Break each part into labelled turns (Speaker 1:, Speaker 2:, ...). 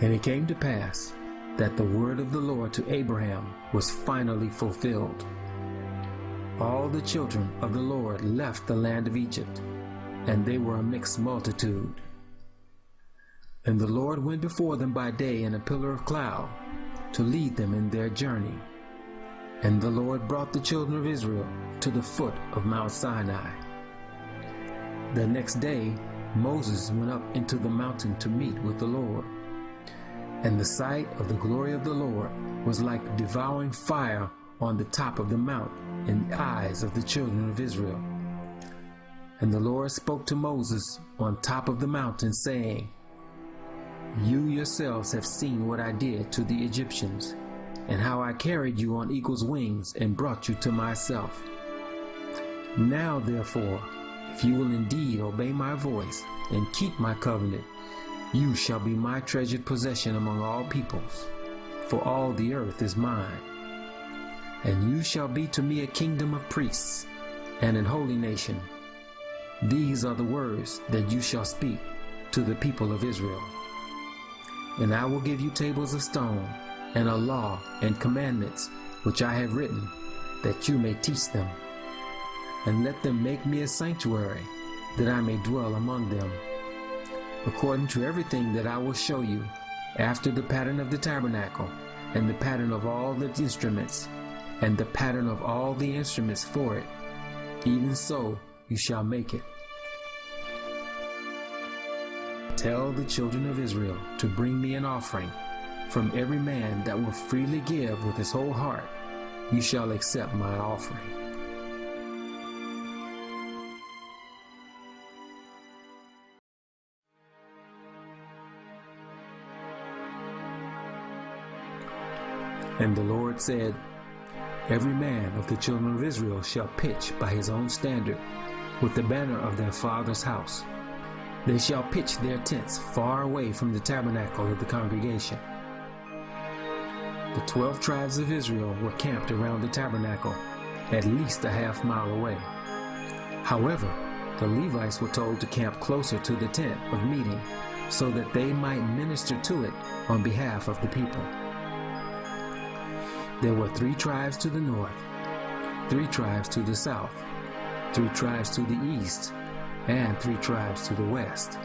Speaker 1: And it came to pass that the word of the Lord to Abraham was finally fulfilled. All the children of the Lord left the land of Egypt, and they were a mixed multitude. And the Lord went before them by day in a pillar of cloud to lead them in their journey. And the Lord brought the children of Israel to the foot of Mount Sinai. The next day Moses went up into the mountain to meet with the Lord. And the sight of the glory of the Lord was like devouring fire on the top of the mount in the eyes of the children of Israel. And the Lord spoke to Moses on top of the mountain, saying, You yourselves have seen what I did to the Egyptians, and how I carried you on eagle's wings and brought you to myself. Now therefore, if you will indeed obey my voice and keep my covenant, you shall be my treasured possession among all peoples, for all the earth is mine. And you shall be to me a kingdom of priests and an holy nation. These are the words that you shall speak to the people of Israel. And I will give you tables of stone, and a law and commandments which I have written, that you may teach them. And let them make me a sanctuary, that I may dwell among them, according to everything that I will show you, after the pattern of the tabernacle, and the pattern of all the instruments, and the pattern of all the instruments for it. Even so you shall make it. Tell the children of Israel to bring me an offering. From every man that will freely give with his whole heart, you shall accept my offering. And the Lord said, Every man of the children of Israel shall pitch by his own standard, with the banner of their father's house. They shall pitch their tents far away from the tabernacle of the congregation. The 12 tribes of Israel were camped around the tabernacle, at least a half mile away. However, the Levites were told to camp closer to the tent of meeting, so that they might minister to it on behalf of the people. There were 3 tribes to the north, 3 tribes to the south, 3 tribes to the east, and 3 tribes to the west.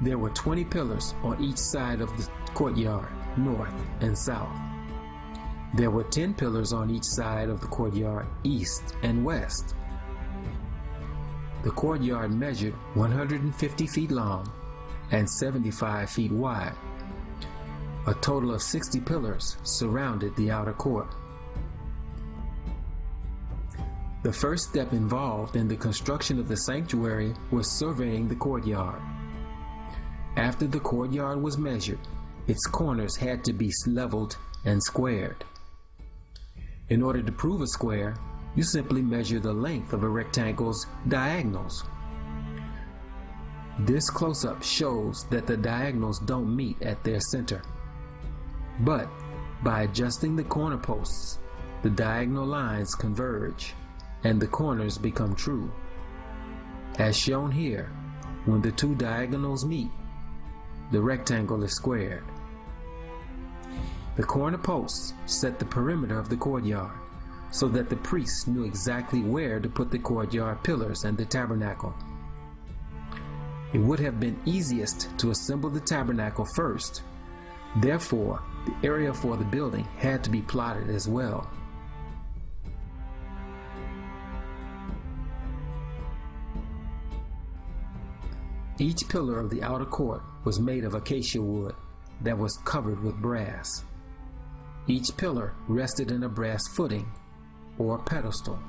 Speaker 1: There were 20 pillars on each side of the courtyard, north and south. There were 10 pillars on each side of the courtyard, east and west. The courtyard measured 150 feet long and 75 feet wide. A total of 60 pillars surrounded the outer court. The first step involved in the construction of the sanctuary was surveying the courtyard. After the courtyard was measured, its corners had to be leveled and squared. In order to prove a square, you simply measure the length of a rectangle's diagonals. This close-up shows that the diagonals don't meet at their center. But by adjusting the corner posts, the diagonal lines converge and the corners become true. As shown here, when the 2 diagonals meet, the rectangle is squared. The corner posts set the perimeter of the courtyard, so that the priests knew exactly where to put the courtyard pillars and the tabernacle. It would have been easiest to assemble the tabernacle first. Therefore, the area for the building had to be plotted as well. Each pillar of the outer court was made of acacia wood that was covered with brass. Each pillar rested in a brass footing or pedestal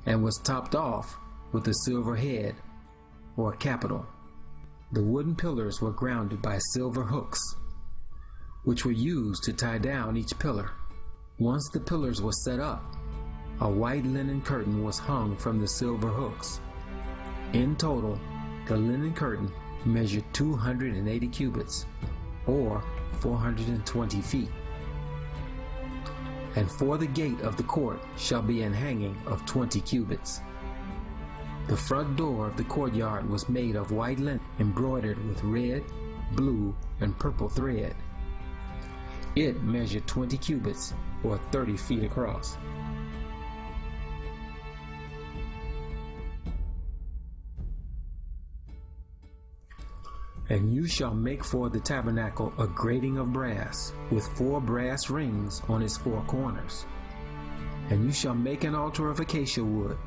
Speaker 1: and was topped off with a silver head or capital. The wooden pillars were grounded by silver hooks, which were used to tie down each pillar. Once the pillars were set up, a white linen curtain was hung from the silver hooks. In total, the linen curtain measured 280 cubits, or 420 feet. And for the gate of the court shall be an hanging of 20 cubits. The front door of the courtyard was made of white linen, embroidered with red, blue, and purple thread. It measured 20 cubits, or 30 feet across. And you shall make for the tabernacle a grating of brass, with 4 brass rings on its 4 corners. And you shall make an altar of acacia wood,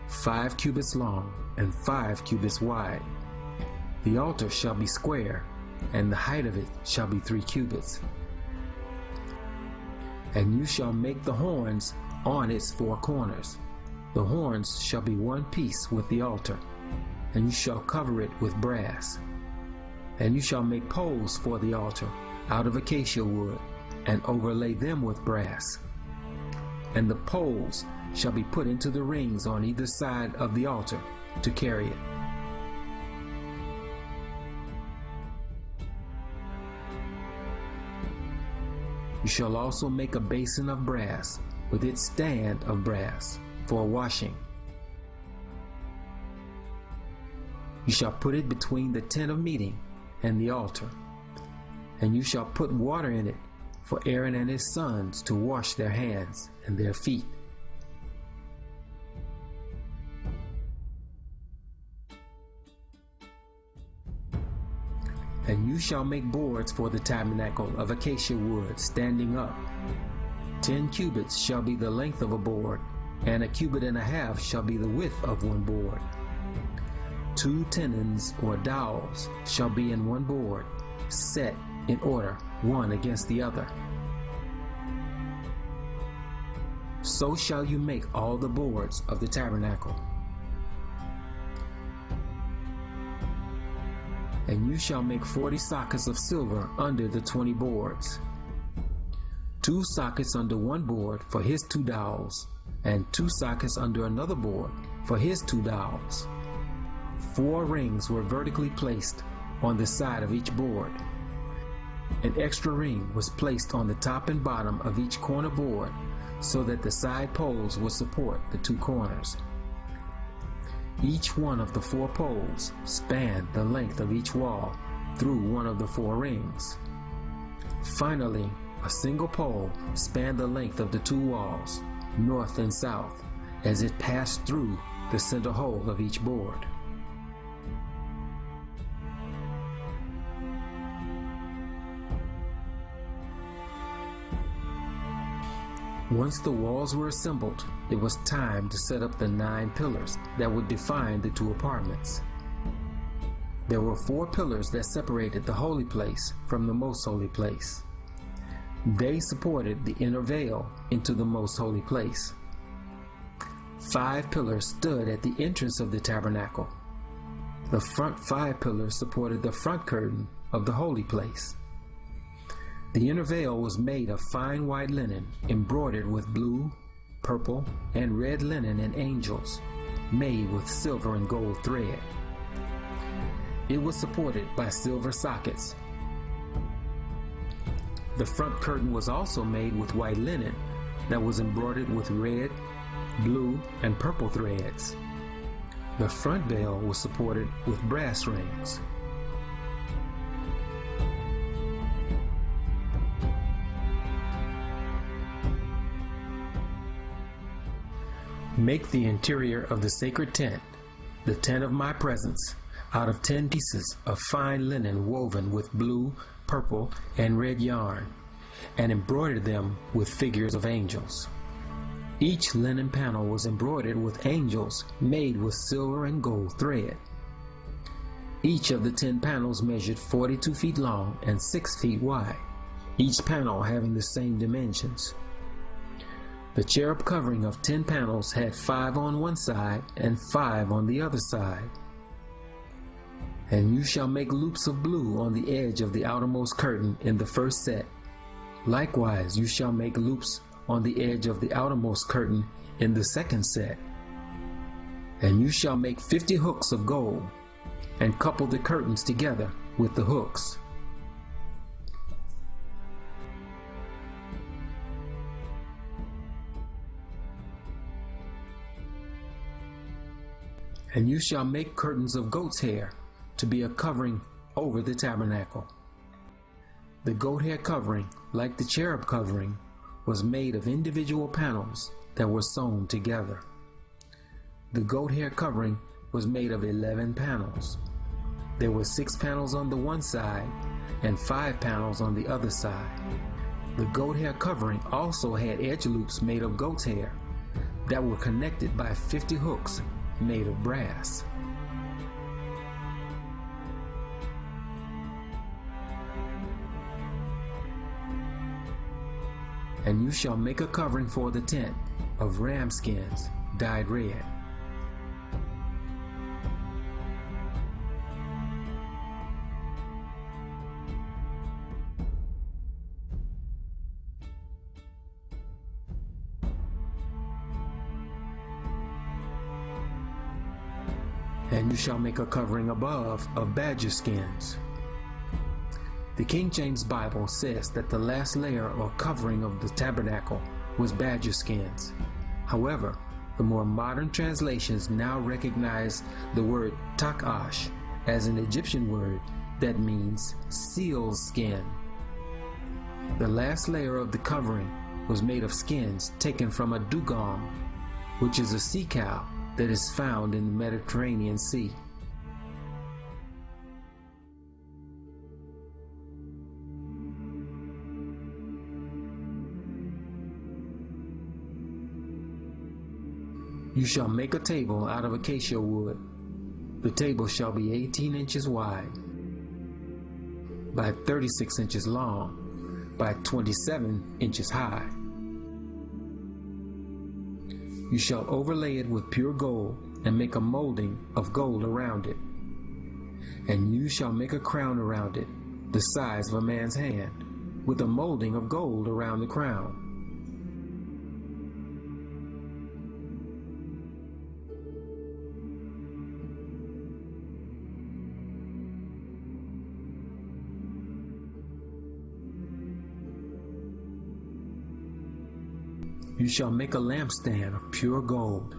Speaker 1: 5 cubits long and 5 cubits wide. The altar shall be square, and the height of it shall be 3 cubits. And you shall make the horns on its 4 corners. The horns shall be one piece with the altar, and you shall cover it with brass. And you shall make poles for the altar out of acacia wood, and overlay them with brass. And the poles shall be put into the rings on either side of the altar to carry it. You shall also make a basin of brass with its stand of brass for washing. You shall put it between the tent of meeting and the altar, and you shall put water in it for Aaron and his sons to wash their hands and their feet. And you shall make boards for the tabernacle of acacia wood standing up. 10 cubits shall be the length of a board, and 1.5 cubits shall be the width of one board. 2 tenons or dowels shall be in one board, set in order, one against the other. So shall you make all the boards of the tabernacle. And you shall make 40 sockets of silver under the 20 boards. 2 sockets under one board for his 2 dowels, and 2 sockets under another board for his 2 dowels. 4 rings were vertically placed on the side of each board. An extra ring was placed on the top and bottom of each corner board, so that the side poles would support the 2 corners. Each one of the 4 poles spanned the length of each wall through one of the 4 rings. Finally, a single pole spanned the length of the 2 walls, north and south, as it passed through the center hole of each board. Once the walls were assembled, it was time to set up the 9 pillars that would define the 2 apartments. There were 4 pillars that separated the holy place from the most holy place. They supported the inner veil into the most holy place. 5 pillars stood at the entrance of the tabernacle. The front 5 pillars supported the front curtain of the holy place. The inner veil was made of fine white linen, embroidered with blue, purple, and red linen and angels, made with silver and gold thread. It was supported by silver sockets. The front curtain was also made with white linen that was embroidered with red, blue, and purple threads. The front veil was supported with brass rings. Make the interior of the sacred tent, the tent of my presence, out of 10 pieces of fine linen woven with blue, purple, and red yarn, and embroider them with figures of angels. Each linen panel was embroidered with angels made with silver and gold thread. Each of the 10 panels measured 42 feet long and 6 feet wide, each panel having the same dimensions. The cherub covering of 10 panels had 5 on one side and 5 on the other side. And you shall make loops of blue on the edge of the outermost curtain in the first set. Likewise, you shall make loops on the edge of the outermost curtain in the second set. And you shall make 50 hooks of gold, and couple the curtains together with the hooks. And you shall make curtains of goat's hair to be a covering over the tabernacle. The goat hair covering, like the cherub covering, was made of individual panels that were sewn together. The goat hair covering was made of 11 panels. There were 6 panels on the one side and 5 panels on the other side. The goat hair covering also had edge loops made of goat's hair that were connected by 50 hooks made of brass. And you shall make a covering for the tent of ram skins dyed red. And you shall make a covering above of badger skins. The King James Bible says that the last layer or covering of the tabernacle was badger skins. However, the more modern translations now recognize the word takash as an Egyptian word that means seal's skin. The last layer of the covering was made of skins taken from a dugong, which is a sea cow that is found in the Mediterranean Sea. You shall make a table out of acacia wood. The table shall be 18 inches wide, by 36 inches long, by 27 inches high. You shall overlay it with pure gold and make a molding of gold around it. And you shall make a crown around it, the size of a man's hand, with a molding of gold around the crown. You shall make a lampstand of pure gold.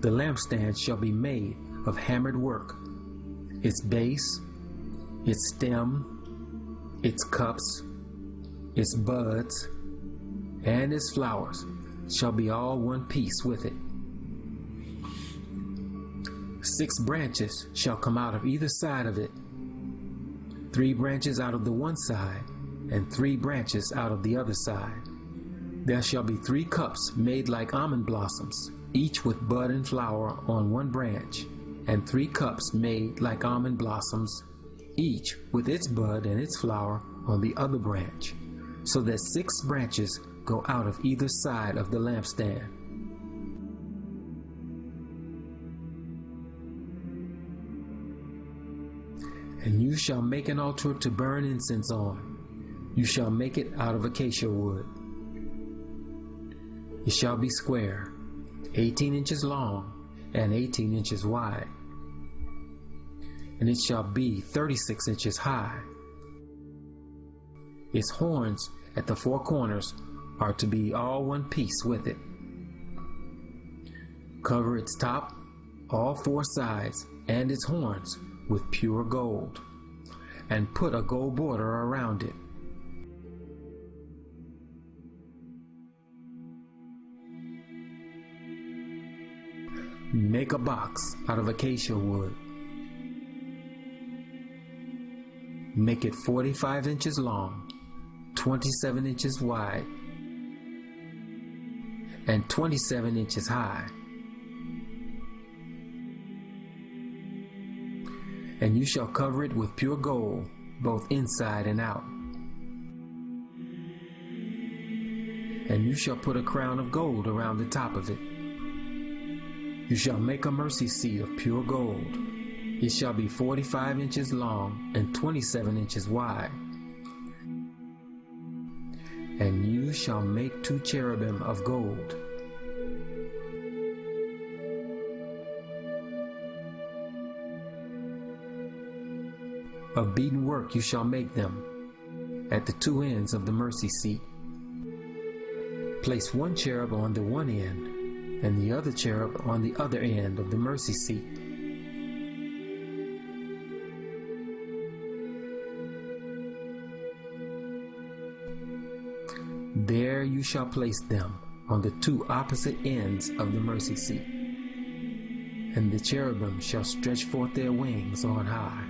Speaker 1: The lampstand shall be made of hammered work. Its base, its stem, its cups, its buds, and its flowers shall be all one piece with it. 6 branches shall come out of either side of it, 3 branches out of the one side, and 3 branches out of the other side. There shall be 3 cups made like almond blossoms, each with bud and flower on one branch, and 3 cups made like almond blossoms, each with its bud and its flower on the other branch, so that 6 branches go out of either side of the lampstand. And you shall make an altar to burn incense on. You shall make it out of acacia wood. It shall be square, 18 inches long and 18 inches wide, and it shall be 36 inches high. Its horns at the 4 corners are to be all one piece with it. Cover its top, all 4 sides, and its horns with pure gold, and put a gold border around it. Make a box out of acacia wood. Make it 45 inches long, 27 inches wide, and 27 inches high. And you shall cover it with pure gold, both inside and out. And you shall put a crown of gold around the top of it. You shall make a mercy seat of pure gold. It shall be 45 inches long and 27 inches wide. And you shall make 2 cherubim of gold. Of beaten work you shall make them at the 2 ends of the mercy seat. Place 1 cherub on the one end and the other cherub on the other end of the mercy seat. There you shall place them on the two opposite ends of the mercy seat, and the cherubim shall stretch forth their wings on high.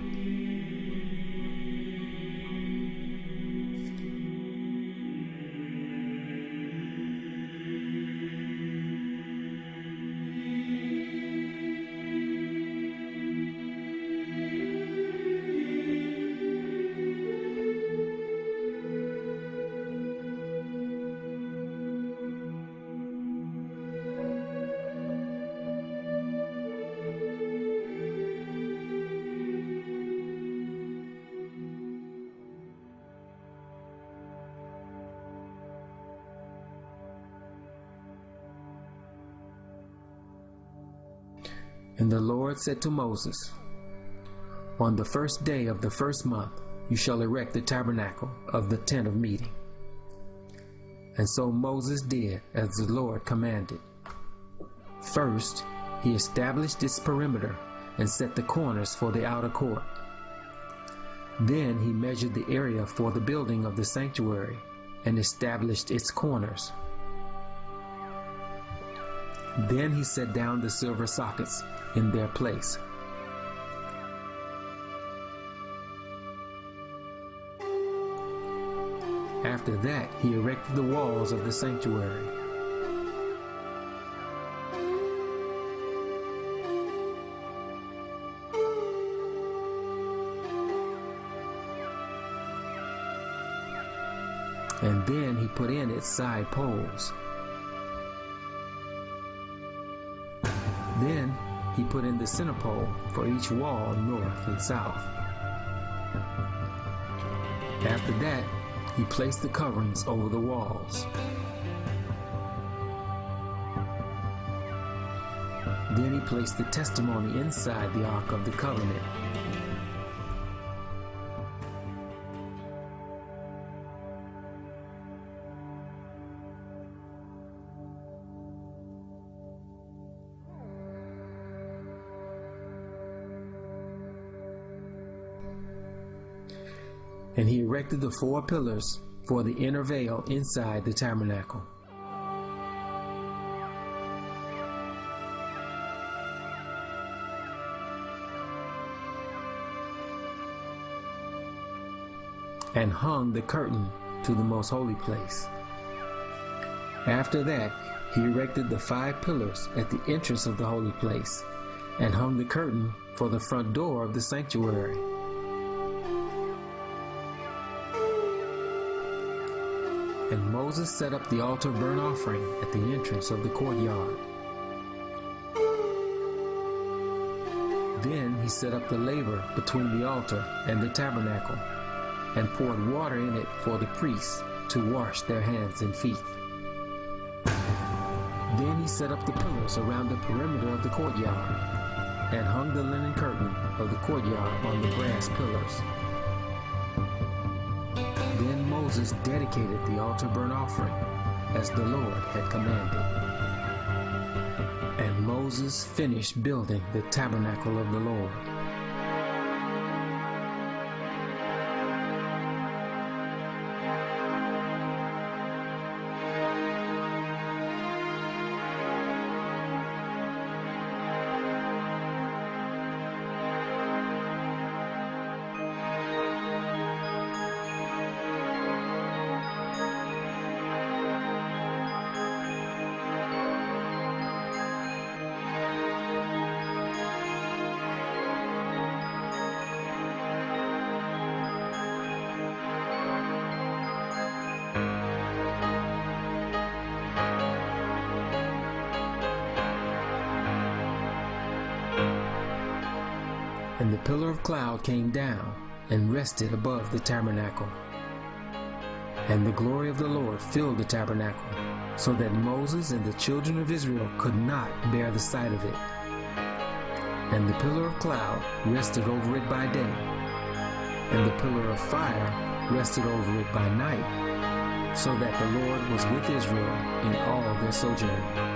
Speaker 1: And the Lord said to Moses, on the first day of the first month you shall erect the tabernacle of the tent of meeting. And so Moses did as the Lord commanded. First, he established its perimeter and set the corners for the outer court. Then he measured the area for the building of the sanctuary and established its corners. Then he set down the silver sockets in their place. After that, he erected the walls of the sanctuary. And then he put in its side poles. Then he put in the center pole for each wall north and south. After that, he placed the coverings over the walls. Then he placed the testimony inside the Ark of the Covenant. And he erected the 4 pillars for the inner veil inside the tabernacle. And hung the curtain to the most holy place. After that, he erected the 5 pillars at the entrance of the holy place, and hung the curtain for the front door of the sanctuary. And Moses set up the altar burnt offering at the entrance of the courtyard. Then he set up the laver between the altar and the tabernacle, and poured water in it for the priests to wash their hands and feet. Then he set up the pillars around the perimeter of the courtyard, and hung the linen curtain of the courtyard on the brass pillars. Then Moses dedicated the altar burnt offering, as the Lord had commanded. And Moses finished building the tabernacle of the Lord. And the pillar of cloud came down and rested above the tabernacle. And the glory of the Lord filled the tabernacle, so that Moses and the children of Israel could not bear the sight of it. And the pillar of cloud rested over it by day, and the pillar of fire rested over it by night, so that the Lord was with Israel in all their sojourning.